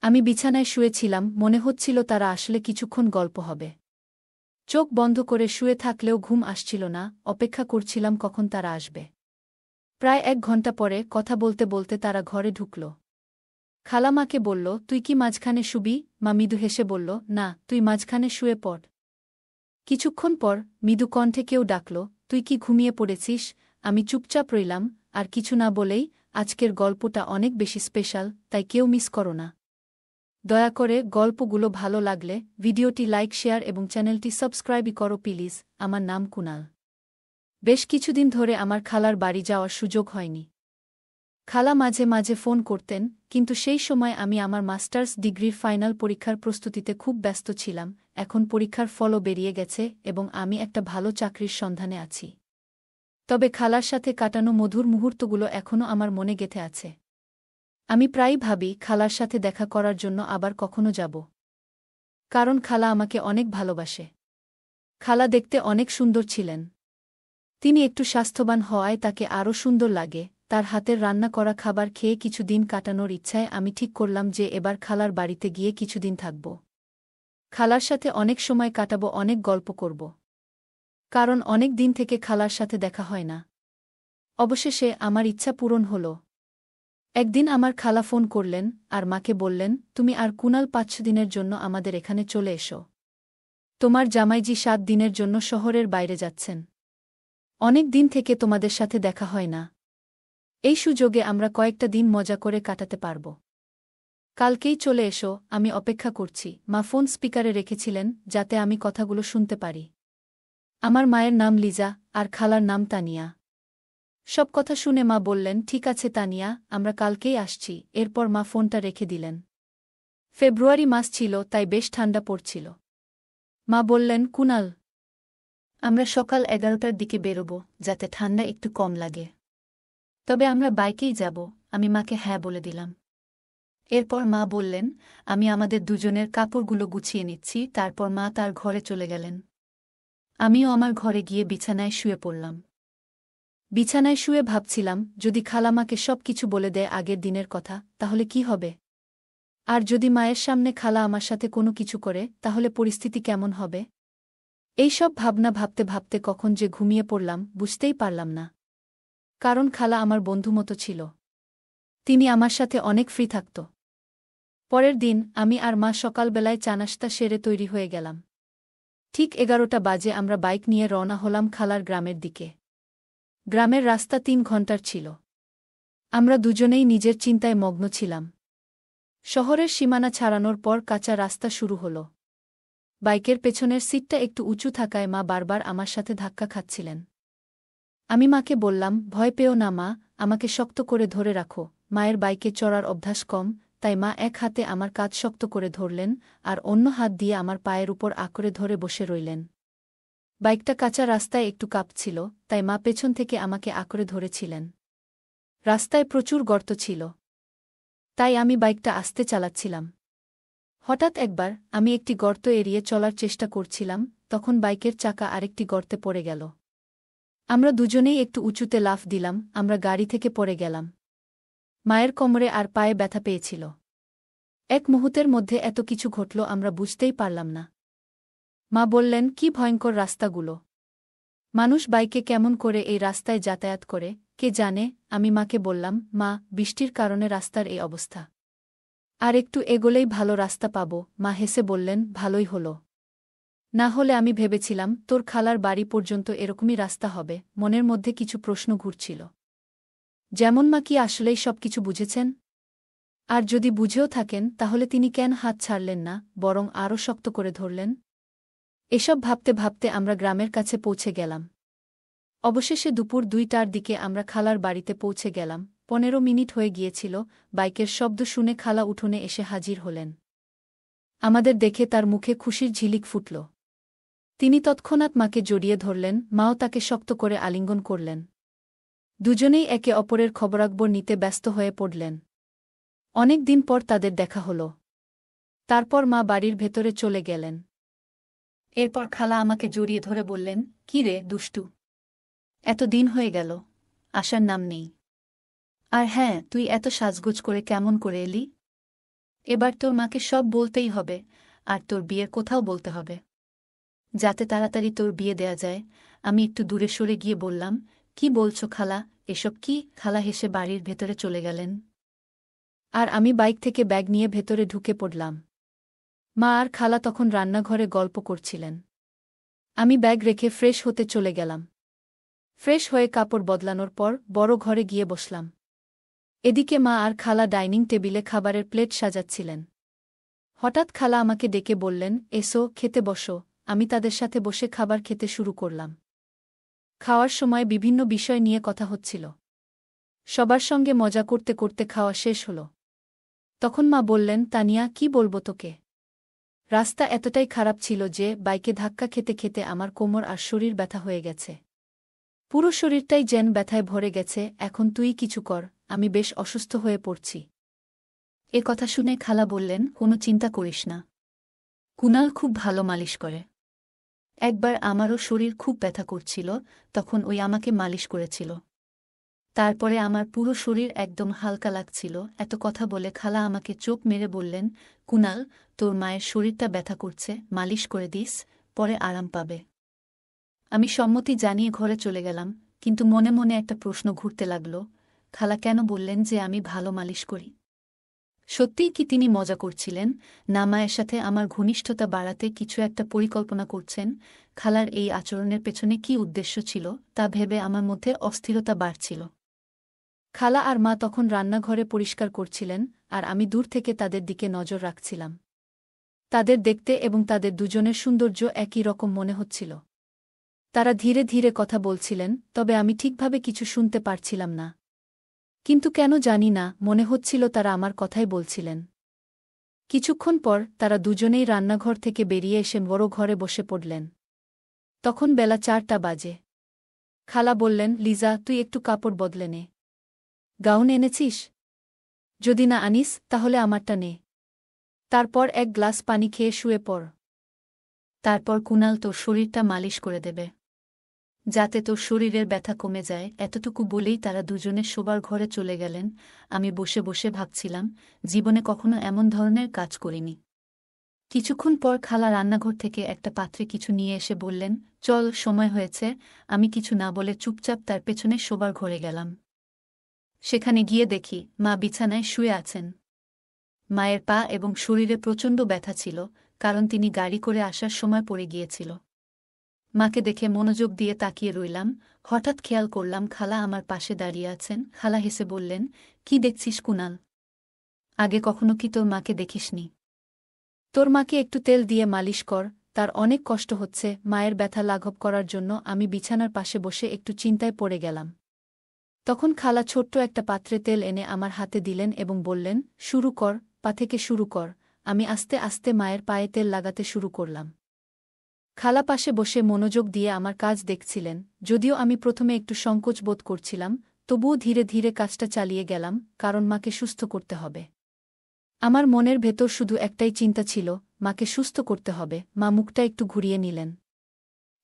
আমি বিছানায় শুয়েছিলাম, মনে হচ্ছিল তারা আসলে কিছুক্ষণ গল্প হবে। চোখ বন্ধ করে শুয়ে থাকলেও ঘুম আসছিল না, অপেক্ষা করছিলাম কখন তারা আসবে। প্রায় 1 ঘণ্টা পরে কথা বলতে বলতে তারা ঘরে ঢুকল। খালা মাকে বলল, তুই কি মাঝখানে শুবি? মা মৃদু হেসে বলল, না, তুই মাঝখানে শুয়ে পড়। কিছুক্ষণ পর মৃদু কণ্ঠে কেউ ডাকল, তুই কি ঘুমিয়ে পড়েছিস? আমি চুপচাপ রইলাম, আর কিছু না বলেই, আজকের গল্পটা অনেক বেশি স্পেশাল, তাই কেউ মিস করো না। দয়া করে গল্পগুলো ভালো লাগলে ভিডিওটি লাইক, শেয়ার এবং চ্যানেলটি সাবস্ক্রাইব করো প্লিজ। আমার নাম কুনাল। বেশ কিছুদিন ধরে আমার খালার বাড়ি যাওয়ার সুযোগ হয়নি। খালা মাঝে মাঝে ফোন করতেন, কিন্তু সেই সময় আমি আমার মাস্টার্স ডিগ্রির ফাইনাল পরীক্ষার প্রস্তুতিতে খুব ব্যস্ত ছিলাম। এখন পরীক্ষার ফলও বেরিয়ে গেছে এবং আমি একটা ভালো চাকরির সন্ধানে আছি। তবে খালার সাথে কাটানো মধুর মুহূর্তগুলো এখনও আমার মনে গেঁথে আছে। আমি প্রায়ই ভাবি খালার সাথে দেখা করার জন্য আবার কখনো যাব। কারণ খালা আমাকে অনেক ভালোবাসে। খালা দেখতে অনেক সুন্দর ছিলেন। তিনি একটু স্বাস্থ্যবান হওয়ায় তাকে আরও সুন্দর লাগে। তার হাতের রান্না করা খাবার খেয়ে কিছুদিন কাটানোর ইচ্ছায় আমি ঠিক করলাম যে এবার খালার বাড়িতে গিয়ে কিছুদিন থাকব। খালার সাথে অনেক সময় কাটাব, অনেক গল্প করব। কারণ অনেক দিন থেকে খালার সাথে দেখা হয় না। অবশেষে আমার ইচ্ছা পূরণ হল। একদিন আমার খালা ফোন করলেন আর মাকে বললেন, তুমি আর কুনাল 5 দিনের জন্য আমাদের এখানে চলে এসো। তোমার জামাইজি 7 দিনের জন্য শহরের বাইরে যাচ্ছেন। অনেক দিন থেকে তোমাদের সাথে দেখা হয় না। এই সুযোগে আমরা কয়েকটা দিন মজা করে কাটাতে পারব। কালকেই চলে এসো, আমি অপেক্ষা করছি। মা ফোন স্পিকারে রেখেছিলেন যাতে আমি কথাগুলো শুনতে পারি। আমার মায়ের নাম লিজা আর খালার নাম তানিয়া। সব কথা শুনে মা বললেন, ঠিক আছে তানিয়া, আমরা কালকেই আসছি। এরপর মা ফোনটা রেখে দিলেন। ফেব্রুয়ারি মাস ছিল, তাই বেশ ঠান্ডা পড়ছিল। মা বললেন, কুনাল, আমরা সকাল 11টার দিকে বেরোব, যাতে ঠান্ডা একটু কম লাগে। তবে আমরা বাইকেই যাব। আমি মাকে হ্যাঁ বলে দিলাম। এরপর মা বললেন, আমি আমাদের দুজনের কাপড়গুলো গুছিয়ে নিচ্ছি। তারপর মা তার ঘরে চলে গেলেন। আমিও আমার ঘরে গিয়ে বিছানায় শুয়ে পড়লাম। বিছানায় শুয়ে ভাবছিলাম, যদি খালামাকে সব কিছু বলে দেয় আগের দিনের কথা, তাহলে কি হবে? আর যদি মায়ের সামনে খালা আমার সাথে কোনো কিছু করে, তাহলে পরিস্থিতি কেমন হবে? এইসব ভাবনা ভাবতে ভাবতে কখন যে ঘুমিয়ে পড়লাম বুঝতেই পারলাম না। কারণ খালা আমার বন্ধু মতো ছিল। তিনি আমার সাথে অনেক ফ্রি থাকত। পরের দিন আমি আর মা সকালবেলায় চানাশতা সেরে তৈরি হয়ে গেলাম। ঠিক 11টা বাজে আমরা বাইক নিয়ে রওনা হলাম খালার গ্রামের দিকে। গ্রামের রাস্তা 3 ঘন্টার ছিল। আমরা দুজনেই নিজের চিন্তায় মগ্ন ছিলাম। শহরের সীমানা ছাড়ানোর পর কাঁচা রাস্তা শুরু হল। বাইকের পেছনের সিটটা একটু উঁচু থাকায় মা বারবার আমার সাথে ধাক্কা খাচ্ছিলেন। আমি মাকে বললাম, ভয় পেও না মা, আমাকে শক্ত করে ধরে রাখো। মায়ের বাইকে চড়ার অভ্যাস কম, তাই মা এক হাতে আমার কাঁধ শক্ত করে ধরলেন আর অন্য হাত দিয়ে আমার পায়ের উপর আঁকড়ে ধরে বসে রইলেন। বাইকটা কাঁচা রাস্তায় একটু কাঁপছিল, তাই মা পেছন থেকে আমাকে আঁকড়ে ধরেছিলেন। রাস্তায় প্রচুর গর্ত ছিল, তাই আমি বাইকটা আস্তে চালাচ্ছিলাম। হঠাৎ একবার আমি একটি গর্ত এড়িয়ে চলার চেষ্টা করছিলাম, তখন বাইকের চাকা আরেকটি গর্তে পড়ে গেল। আমরা দুজনেই একটু উঁচুতে লাফ দিলাম, আমরা গাড়ি থেকে পড়ে গেলাম। মায়ের কোমরে আর পায়ে ব্যথা পেয়েছিল। এক মুহূর্তের মধ্যে এত কিছু ঘটল আমরা বুঝতেই পারলাম না। মা বললেন, কি ভয়ঙ্কর রাস্তাগুলো! মানুষ বাইকে কেমন করে এই রাস্তায় যাতায়াত করে কে জানে। আমি মাকে বললাম, মা, বৃষ্টির কারণে রাস্তার এই অবস্থা। আর একটু এগোলেই ভালো রাস্তা পাব। মা হেসে বললেন, ভালোই হলো। না হলে আমি ভেবেছিলাম তোর খালার বাড়ি পর্যন্ত এরকমই রাস্তা হবে। মনের মধ্যে কিছু প্রশ্ন ঘুরছিল। যেমন মা কি আসলেই সব কিছু বুঝেছেন? আর যদি বুঝেও থাকেন, তাহলে তিনি কেন হাত ছাড়লেন না, বরং আরও শক্ত করে ধরলেন? এসব ভাবতে ভাবতে আমরা গ্রামের কাছে পৌঁছে গেলাম। অবশেষে দুপুর 2টার দিকে আমরা খালার বাড়িতে পৌঁছে গেলাম। 15 মিনিট হয়ে গিয়েছিল। বাইকের শব্দ শুনে খালা উঠোনে এসে হাজির হলেন। আমাদের দেখে তার মুখে খুশির ঝিলিক ফুটল। তিনি তৎক্ষণাৎ মাকে জড়িয়ে ধরলেন, মাও তাকে শক্ত করে আলিঙ্গন করলেন। দুজনেই একে অপরের খবরাখবর নিতে ব্যস্ত হয়ে পড়লেন। অনেক দিন পর তাদের দেখা হল। তারপর মা বাড়ির ভেতরে চলে গেলেন। এরপর খালা আমাকে জড়িয়ে ধরে বললেন, কি রে দুষ্টু, এত দিন হয়ে গেল, আসার নাম নেই। আর হ্যাঁ, তুই এত সাজগোজ করে কেমন করে এলি? এবার তোর মাকে সব বলতেই হবে, আর তোর বিয়ের কোথাও বলতে হবে, যাতে তাড়াতাড়ি তোর বিয়ে দেয়া যায়। আমি একটু দূরে সরে গিয়ে বললাম, কি বলছো খালা, এসব কি? খালা হেসে বাড়ির ভেতরে চলে গেলেন, আর আমি বাইক থেকে ব্যাগ নিয়ে ভেতরে ঢুকে পড়লাম। মা আর খালা তখন রান্নাঘরে গল্প করছিলেন। আমি ব্যাগ রেখে ফ্রেশ হতে চলে গেলাম। ফ্রেশ হয়ে কাপড় বদলানোর পর বড় ঘরে গিয়ে বসলাম। এদিকে মা আর খালা ডাইনিং টেবিলে খাবারের প্লেট সাজাচ্ছিলেন। হঠাৎ খালা আমাকে ডেকে বললেন, এসো, খেতে বসো। আমি তাদের সাথে বসে খাবার খেতে শুরু করলাম। খাওয়ার সময় বিভিন্ন বিষয় নিয়ে কথা হচ্ছিল। সবার সঙ্গে মজা করতে করতে খাওয়া শেষ হল। তখন মা বললেন, তানিয়া, কি বলবো তোকে? রাস্তা এতটাই খারাপ ছিল যে বাইকে ধাক্কা খেতে খেতে আমার কোমর আর শরীর ব্যথা হয়ে গেছে। পুরো শরীরটাই যেন ব্যথায় ভরে গেছে। এখন তুই কিছু কর, আমি বেশ অসুস্থ হয়ে পড়ছি। এ কথা শুনে খালা বললেন, কোনো চিন্তা করিস না, কুনাল খুব ভালো মালিশ করে। একবার আমারও শরীর খুব ব্যথা করছিল, তখন ওই আমাকে মালিশ করেছিল। তারপরে আমার পুরো শরীর একদম হালকা লাগছিল। এত কথা বলে খালা আমাকে চোখ মেরে বললেন, কুনাল, তোর মায়ের শরীরটা ব্যথা করছে, মালিশ করে দিস, পরে আরাম পাবে। আমি সম্মতি জানিয়ে ঘরে চলে গেলাম, কিন্তু মনে মনে একটা প্রশ্ন ঘুরতে লাগল, খালা কেন বললেন যে আমি ভালো মালিশ করি? সত্যিই কি তিনি মজা করছিলেন, না মায়ের সাথে আমার ঘনিষ্ঠতা বাড়াতে কিছু একটা পরিকল্পনা করছেন? খালার এই আচরণের পেছনে কি উদ্দেশ্য ছিল তা ভেবে আমার মধ্যে অস্থিরতা বাড়ছিল। খালা আর মা তখন রান্নাঘরে পরিষ্কার করছিলেন, আর আমি দূর থেকে তাদের দিকে নজর রাখছিলাম। তাদের দেখতে এবং তাদের দুজনের সৌন্দর্য একই রকম মনে হচ্ছিল। তারা ধীরে ধীরে কথা বলছিলেন, তবে আমি ঠিকভাবে কিছু শুনতে পারছিলাম না। কিন্তু কেন জানি না, মনে হচ্ছিল তারা আমার কথাই বলছিলেন। কিছুক্ষণ পর তারা দুজনেই রান্নাঘর থেকে বেরিয়ে এসে বড় ঘরে বসে পড়লেন। তখন বেলা 4টা বাজে। খালা বললেন, লিজা, তুই একটু কাপড় বদলে নে। গাউন এনেছিস? যদি না আনিস তাহলে আমারটা নে। তারপর এক গ্লাস পানি খেয়ে শুয়ে পড়। তারপর কুনাল তোর শরীরটা মালিশ করে দেবে, যাতে তোর শরীরের ব্যথা কমে যায়। এতটুকু বলেই তারা দুজনে শোবার ঘরে চলে গেলেন। আমি বসে বসে ভাবছিলাম, জীবনে কখনো এমন ধরনের কাজ করিনি। কিছুক্ষণ পর খালা রান্নাঘর থেকে একটা পাত্রে কিছু নিয়ে এসে বললেন, চল, সময় হয়েছে। আমি কিছু না বলে চুপচাপ তার পেছনে শোবার ঘরে গেলাম। সেখানে গিয়ে দেখি মা বিছানায় শুয়ে আছেন। মায়ের পা এবং শরীরে প্রচণ্ড ব্যথা ছিল, কারণ তিনি গাড়ি করে আসার সময় পড়ে গিয়েছিল। মাকে দেখে মনোযোগ দিয়ে তাকিয়ে রইলাম। হঠাৎ খেয়াল করলাম খালা আমার পাশে দাঁড়িয়ে আছেন। খালা হেসে বললেন, কি দেখছিস কুনাল? আগে কখনো কি তোর মাকে দেখিসনি? তোর মাকে একটু তেল দিয়ে মালিশ কর, তার অনেক কষ্ট হচ্ছে। মায়ের ব্যথা লাঘব করার জন্য আমি বিছানার পাশে বসে একটু চিন্তায় পড়ে গেলাম। তখন খালা ছোট্ট একটা পাত্রে তেল এনে আমার হাতে দিলেন এবং বললেন, শুরু কর, পা থেকে শুরু কর। আমি আস্তে আস্তে মায়ের পায়ে তেল লাগাতে শুরু করলাম। খালা পাশে বসে মনোযোগ দিয়ে আমার কাজ দেখছিলেন। যদিও আমি প্রথমে একটু সংকোচ বোধ করছিলাম, তবুও ধীরে ধীরে কাজটা চালিয়ে গেলাম, কারণ মাকে সুস্থ করতে হবে। আমার মনের ভেতর শুধু একটাই চিন্তা ছিল, মাকে সুস্থ করতে হবে। মা মুখটা একটু ঘুরিয়ে নিলেন।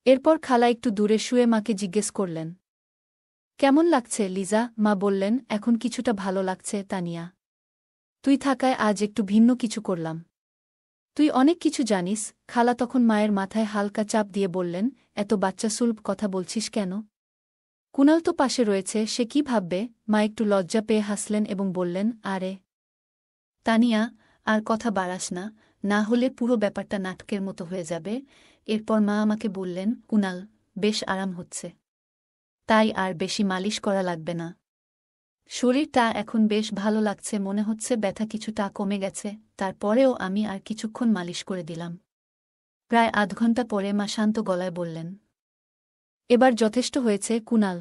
এরপর খালা একটু দূরে শুয়ে মাকে জিজ্ঞেস করলেন, কেমন লাগছে লিজা? মা বললেন, এখন কিছুটা ভালো লাগছে তানিয়া। তুই থাকায় আজ একটু ভিন্ন কিছু করলাম। তুই অনেক কিছু জানিস। খালা তখন মায়ের মাথায় হালকা চাপ দিয়ে বললেন, এত বাচ্চাসুলভ কথা বলছিস কেন? কুনাল তো পাশে রয়েছে, সে কি ভাববে? মা একটু লজ্জা পেয়ে হাসলেন এবং বললেন, আরে তানিয়া, আর কথা বাড়াস না, না হলে পুরো ব্যাপারটা নাটকের মতো হয়ে যাবে। এরপর মা আমাকে বললেন, কুনাল, বেশ আরাম হচ্ছে, তাই আর বেশি মালিশ করা লাগবে না। শরীরটা এখন বেশ ভালো লাগছে, মনে হচ্ছে ব্যথা কিছুটা কমে গেছে। তারপরেও আমি আর কিছুক্ষণ মালিশ করে দিলাম। প্রায় আধ ঘণ্টা পরে মা শান্ত গলায় বললেন, এবার যথেষ্ট হয়েছে কুনাল,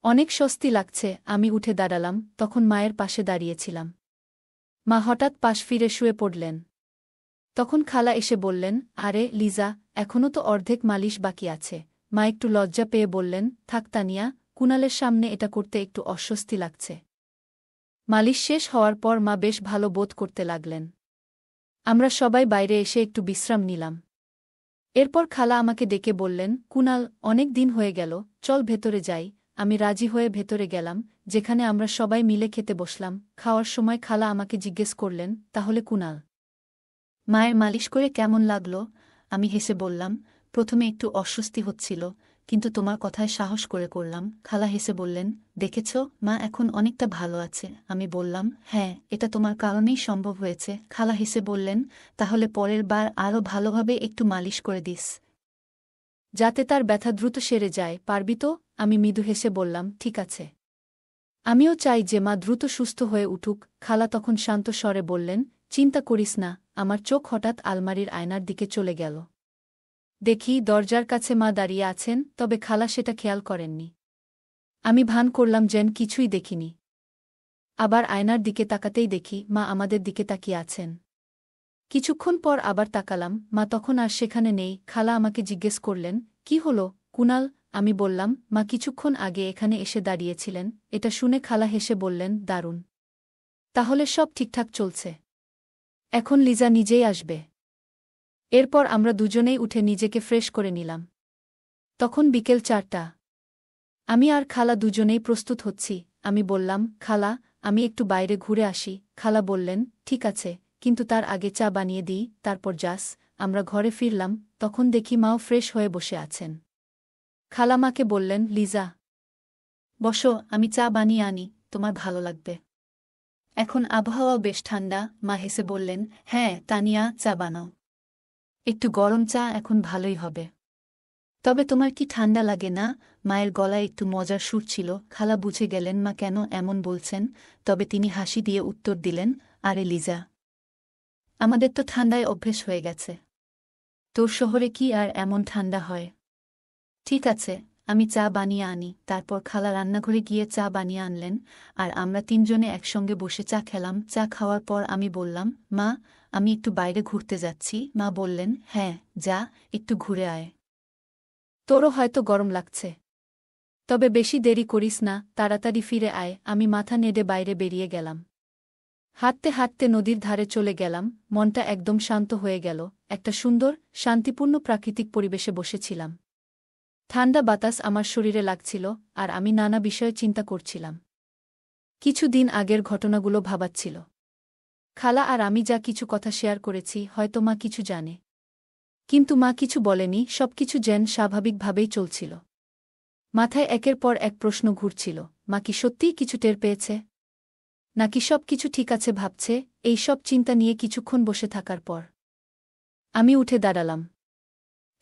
অনেক স্বস্তি লাগছে। আমি উঠে দাঁড়ালাম, তখন মায়ের পাশে দাঁড়িয়েছিলাম। মা হঠাৎ পাশ ফিরে শুয়ে পড়লেন। তখন খালা এসে বললেন, আরে লিজা, এখনও তো অর্ধেক মালিশ বাকি আছে। মা একটু লজ্জা পেয়ে বললেন, থাক তানিয়া, কুনালের সামনে এটা করতে একটু অস্বস্তি লাগছে। মালিশ শেষ হওয়ার পর মা বেশ ভালো বোধ করতে লাগলেন। আমরা সবাই বাইরে এসে একটু বিশ্রাম নিলাম। এরপর খালা আমাকে ডেকে বললেন, কুনাল, অনেক দিন হয়ে গেল, চল ভেতরে যাই, আমি রাজি হয়ে ভেতরে গেলাম, যেখানে আমরা সবাই মিলে খেতে বসলাম। খাওয়ার সময় খালা আমাকে জিজ্ঞেস করলেন, তাহলে কুনাল মায়ের মালিশ করে কেমন লাগলো? আমি হেসে বললাম, প্রথমে একটু অস্বস্তি হচ্ছিল, কিন্তু তোমার কথায় সাহস করে করলাম। খালা হেসে বললেন, দেখেছ, মা এখন অনেকটা ভালো আছে। আমি বললাম, হ্যাঁ, এটা তোমার কারণেই সম্ভব হয়েছে। খালা হেসে বললেন, তাহলে পরের বার আরও ভালোভাবে একটু মালিশ করে দিস, যাতে তার ব্যথা দ্রুত সেরে যায়, পারবি তো? আমি মৃদু হেসে বললাম, ঠিক আছে। আমিও চাই যে মা দ্রুত সুস্থ হয়ে উঠুক। খালা তখন শান্ত স্বরে বললেন, চিন্তা করিস না। আমার চোখ হঠাৎ আলমারির আয়নার দিকে চলে গেল। দেখি দরজার কাছে মা দাঁড়িয়ে আছেন, তবে খালা সেটা খেয়াল করেননি। আমি ভান করলাম যেন কিছুই দেখিনি। আবার আয়নার দিকে তাকাতেই দেখি মা আমাদের দিকে তাকিয়ে আছেন। কিছুক্ষণ পর আবার তাকালাম, মা তখন আর সেখানে নেই। খালা আমাকে জিজ্ঞেস করলেন, কি হলো কুনাল? আমি বললাম, মা কিছুক্ষণ আগে এখানে এসে দাঁড়িয়েছিলেন। এটা শুনে খালা হেসে বললেন, দারুণ, তাহলে সব ঠিকঠাক চলছে। এখন লিজা নিজেই আসবে। এরপর আমরা দুজনেই উঠে নিজেকে ফ্রেশ করে নিলাম। তখন বিকেল 4টা। আমি আর খালা দুজনেই প্রস্তুত হচ্ছি। আমি বললাম, খালা, আমি একটু বাইরে ঘুরে আসি। খালা বললেন, ঠিক আছে, কিন্তু তার আগে চা বানিয়ে দিই, তারপর যাস। আমরা ঘরে ফিরলাম, তখন দেখি মাও ফ্রেশ হয়ে বসে আছেন। খালা মাকে বললেন, লিজা, বসো, আমি চা বানিয়ে আনি, তোমার ভালো লাগবে। এখন আবহাওয়াও বেশ ঠান্ডা। মা হেসে বললেন, হ্যাঁ তানিয়া, চা বানাও। একটু গরম চা এখন ভালোই হবে। তবে তোমার কি ঠান্ডা লাগে না? মায়ের গলায় একটু মজার সুর ছিল। খালা বুঝে গেলেন মা কেন এমন বলছেন, তবে তিনি হাসি দিয়ে উত্তর দিলেন, আরে লিজা, আমাদের তো ঠান্ডায় অভ্যেস হয়ে গেছে। তোর শহরে কি আর এমন ঠান্ডা হয়? ঠিক আছে, আমি চা বানিয়ে আনি। তারপর খালা রান্নাঘরে গিয়ে চা বানিয়ে আনলেন, আর আমরা তিনজনে একসঙ্গে বসে চা খেলাম। চা খাওয়ার পর আমি বললাম, মা, আমি একটু বাইরে ঘুরতে যাচ্ছি। মা বললেন, হ্যাঁ যা, একটু ঘুরে আয়। তোরও হয়তো গরম লাগছে, তবে বেশি দেরি করিস না, তাড়াতাড়ি ফিরে আয়। আমি মাথা নেড়ে বাইরে বেরিয়ে গেলাম। হাঁটতে হাঁটতে নদীর ধারে চলে গেলাম। মনটা একদম শান্ত হয়ে গেল। একটা সুন্দর, শান্তিপূর্ণ প্রাকৃতিক পরিবেশে বসেছিলাম। ঠান্ডা বাতাস আমার শরীরে লাগছিল, আর আমি নানা বিষয়ে চিন্তা করছিলাম। কিছু দিন আগের ঘটনাগুলো ভাবাচ্ছিল। খালা আর আমি যা কিছু কথা শেয়ার করেছি, হয়তো মা কিছু জানে, কিন্তু মা কিছু বলেনি। সবকিছু যেন স্বাভাবিকভাবেই চলছিল। মাথায় একের পর এক প্রশ্ন ঘুরছিল, মা কি সত্যিই কিছু টের পেয়েছে, নাকি সব কিছু ঠিক আছে ভাবছে? এই সব চিন্তা নিয়ে কিছুক্ষণ বসে থাকার পর আমি উঠে দাঁড়ালাম।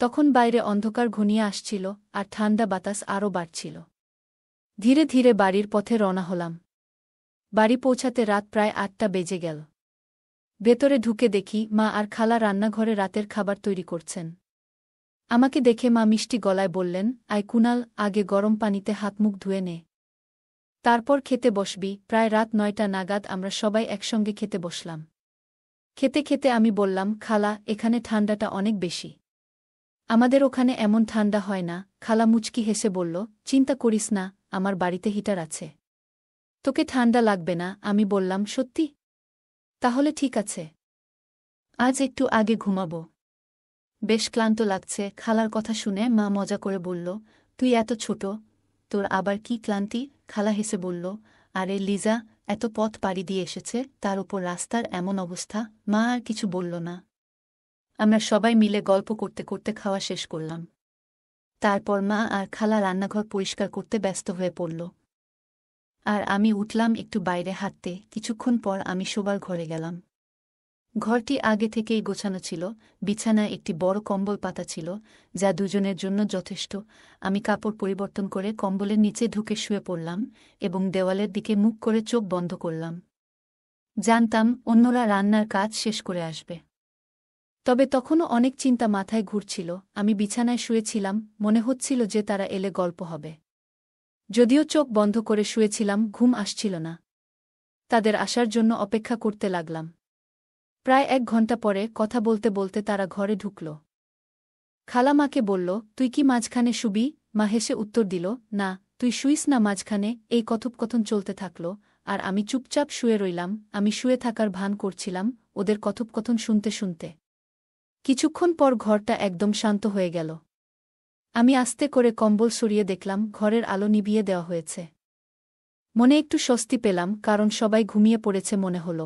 তখন বাইরে অন্ধকার ঘনিয়ে আসছিল, আর ঠান্ডা বাতাস আরও বাড়ছিল। ধীরে ধীরে বাড়ির পথে রওনা হলাম। বাড়ি পৌঁছাতে রাত প্রায় 8টা বেজে গেল। ভেতরে ঢুকে দেখি মা আর খালা রান্নাঘরে রাতের খাবার তৈরি করছেন। আমাকে দেখে মা মিষ্টি গলায় বললেন, আয় কুনাল, আগে গরম পানিতে হাত মুখ ধুয়ে নে, তারপর খেতে বসবি। প্রায় রাত 9টা নাগাদ আমরা সবাই একসঙ্গে খেতে বসলাম। খেতে খেতে আমি বললাম, খালা, এখানে ঠান্ডাটা অনেক বেশি। আমাদের ওখানে এমন ঠান্ডা হয় না। খালা মুচকি হেসে বলল, চিন্তা করিস না, আমার বাড়িতে হিটার আছে, তোকে ঠান্ডা লাগবে না। আমি বললাম, সত্যি? তাহলে ঠিক আছে, আজ একটু আগে ঘুমাবো, বেশ ক্লান্ত লাগছে। খালার কথা শুনে মা মজা করে বলল, তুই এত ছোট, তোর আবার কি ক্লান্তি? খালা হেসে বলল, আরে লিজা, এত পথ পাড়ি দিয়ে এসেছে, তার উপর রাস্তার এমন অবস্থা। মা আর কিছু বলল না। আমরা সবাই মিলে গল্প করতে করতে খাওয়া শেষ করলাম। তারপর মা আর খালা রান্নাঘর পরিষ্কার করতে ব্যস্ত হয়ে পড়ল, আর আমি উঠলাম একটু বাইরে হাঁটতে। কিছুক্ষণ পর আমি শোবার ঘরে গেলাম। ঘরটি আগে থেকেই গোছানো ছিল। বিছানায় একটি বড় কম্বল পাতা ছিল, যা দুজনের জন্য যথেষ্ট। আমি কাপড় পরিবর্তন করে কম্বলের নিচে ঢুকে শুয়ে পড়লাম এবং দেওয়ালের দিকে মুখ করে চোখ বন্ধ করলাম। জানতাম অন্যরা রান্নার কাজ শেষ করে আসবে, তবে তখনও অনেক চিন্তা মাথায় ঘুরছিল। আমি বিছানায় শুয়েছিলাম, মনে হচ্ছিল যে তারা এলে গল্প হবে। যদিও চোখ বন্ধ করে শুয়েছিলাম, ঘুম আসছিল না। তাদের আসার জন্য অপেক্ষা করতে লাগলাম। প্রায় 1 ঘণ্টা পরে কথা বলতে বলতে তারা ঘরে ঢুকল। খালা মাকে বলল, তুই কি মাঝখানে শুবি? মা হেসে উত্তর দিল, না, তুই শুইস না মাঝখানে। এই কথোপকথন চলতে থাকল, আর আমি চুপচাপ শুয়ে রইলাম। আমি শুয়ে থাকার ভান করছিলাম, ওদের কথোপকথন শুনতে শুনতে। কিছুক্ষণ পর ঘরটা একদম শান্ত হয়ে গেল। আমি আস্তে করে কম্বল সরিয়ে দেখলাম ঘরের আলো নিভিয়ে দেওয়া হয়েছে। মনে একটু স্বস্তি পেলাম, কারণ সবাই ঘুমিয়ে পড়েছে মনে হল।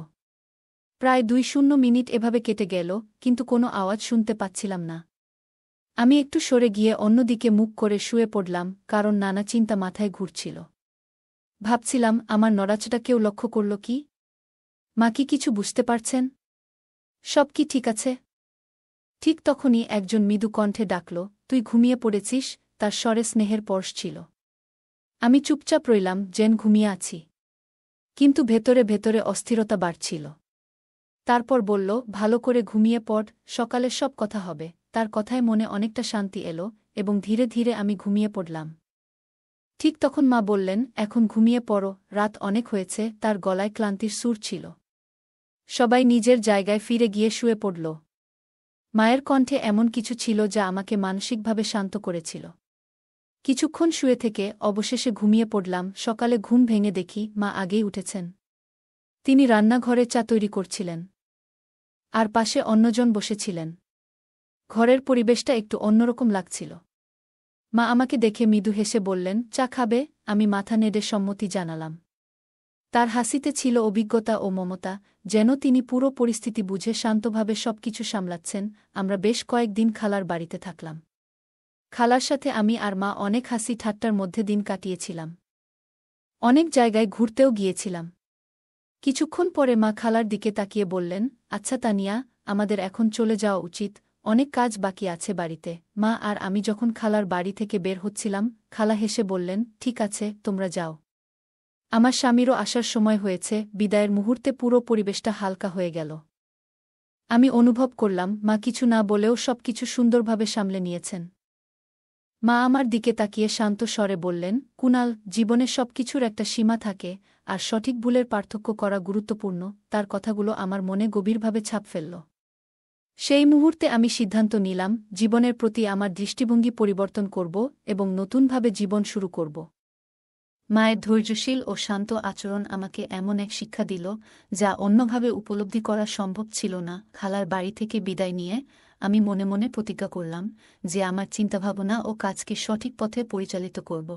প্রায় ২-০ মিনিট এভাবে কেটে গেল, কিন্তু কোনো আওয়াজ শুনতে পাচ্ছিলাম না। আমি একটু সরে গিয়ে অন্যদিকে মুখ করে শুয়ে পড়লাম, কারণ নানা চিন্তা মাথায় ঘুরছিল। ভাবছিলাম, আমার নড়াচড়া কেউ লক্ষ্য করল কি? মা কি কিছু বুঝতে পারছেন? সব কি ঠিক আছে? ঠিক তখনই একজন মৃদু কণ্ঠে ডাকল, তুই ঘুমিয়ে পড়েছিস? তার স্বরে স্নেহের পরশ ছিল। আমি চুপচাপ রইলাম, যেন ঘুমিয়ে আছি। কিন্তু ভেতরে ভেতরে অস্থিরতা বাড়ছিল। তারপর বলল, ভালো করে ঘুমিয়ে পড়, সকালে সব কথা হবে। তার কথায় মনে অনেকটা শান্তি এলো, এবং ধীরে ধীরে আমি ঘুমিয়ে পড়লাম। ঠিক তখন মা বললেন, এখন ঘুমিয়ে পড়ো, রাত অনেক হয়েছে। তার গলায় ক্লান্তির সুর ছিল। সবাই নিজের জায়গায় ফিরে গিয়ে শুয়ে পড়ল। মায়ের কণ্ঠে এমন কিছু ছিল যা আমাকে মানসিকভাবে শান্ত করেছিল। কিছুক্ষণ শুয়ে থেকে অবশেষে ঘুমিয়ে পড়লাম। সকালে ঘুম ভেঙে দেখি মা আগেই উঠেছেন। তিনি রান্নাঘরে চা তৈরি করছিলেন, আর পাশে অন্যজন বসেছিলেন। ঘরের পরিবেশটা একটু অন্যরকম লাগছিল। মা আমাকে দেখে মৃদু হেসে বললেন, চা খাবে? আমি মাথা নেড়ে সম্মতি জানালাম। তার হাসিতে ছিল অভিজ্ঞতা ও মমতা, যেন তিনি পুরো পরিস্থিতি বুঝে শান্তভাবে সবকিছু সামলাচ্ছেন। আমরা বেশ কয়েকদিন খালার বাড়িতে থাকলাম। খালার সাথে আমি আর মা অনেক হাসি ঠাট্টার মধ্যে দিন কাটিয়েছিলাম। অনেক জায়গায় ঘুরতেও গিয়েছিলাম। কিছুক্ষণ পরে মা খালার দিকে তাকিয়ে বললেন, আচ্ছা তানিয়া, আমাদের এখন চলে যাওয়া উচিত, অনেক কাজ বাকি আছে বাড়িতে। মা আর আমি যখন খালার বাড়ি থেকে বের হচ্ছিলাম, খালা হেসে বললেন, ঠিক আছে, তোমরা যাও। আমার স্বামীরও আসার সময় হয়েছে। বিদায়ের মুহূর্তে পুরো পরিবেশটা হালকা হয়ে গেল। আমি অনুভব করলাম মা কিছু না বলেও সবকিছু সুন্দরভাবে সামলে নিয়েছেন। মা আমার দিকে তাকিয়ে শান্ত স্বরে বললেন, কুনাল, জীবনে সবকিছুর একটা সীমা থাকে, আর সঠিক ভুলের পার্থক্য করা গুরুত্বপূর্ণ। তার কথাগুলো আমার মনে গভীরভাবে ছাপ ফেলল। সেই মুহূর্তে আমি সিদ্ধান্ত নিলাম, জীবনের প্রতি আমার দৃষ্টিভঙ্গি পরিবর্তন করব এবং নতুনভাবে জীবন শুরু করব। মায়ের ধৈর্যশীল ও শান্ত আচরণ আমাকে এমন এক শিক্ষা দিল, যা অন্যভাবে উপলব্ধি করা সম্ভব ছিল না। খালার বাড়ি থেকে বিদায় নিয়ে আমি মনে মনে প্রতিজ্ঞা করলাম যে আমার চিন্তাভাবনা ও কাজকে সঠিক পথে পরিচালিত করব।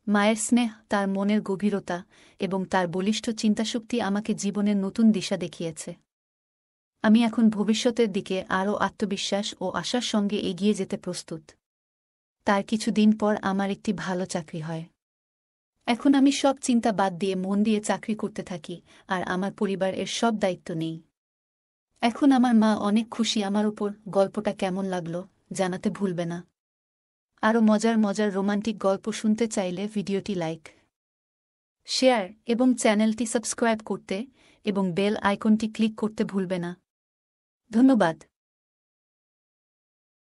মায়ের স্নেহ, তার মনের গভীরতা এবং তার বলিষ্ঠ চিন্তাশক্তি আমাকে জীবনের নতুন দিশা দেখিয়েছে। আমি এখন ভবিষ্যতের দিকে আরও আত্মবিশ্বাস ও আশার সঙ্গে এগিয়ে যেতে প্রস্তুত। তার কিছুদিন পর আমার একটি ভালো চাকরি হয়। এখন আমি সব চিন্তা বাদ দিয়ে মন দিয়ে চাকরি করতে থাকি, আর আমার পরিবারের সব দায়িত্ব নেই। এখন আমার মা অনেক খুশি আমার উপর। গল্পটা কেমন লাগলো জানাতে ভুলবে না। আরও মজার মজার রোমান্টিক গল্প শুনতে চাইলে ভিডিওটি লাইক, শেয়ার এবং চ্যানেলটি সাবস্ক্রাইব করতে এবং বেল আইকনটি ক্লিক করতে ভুলবে না। ধন্যবাদ।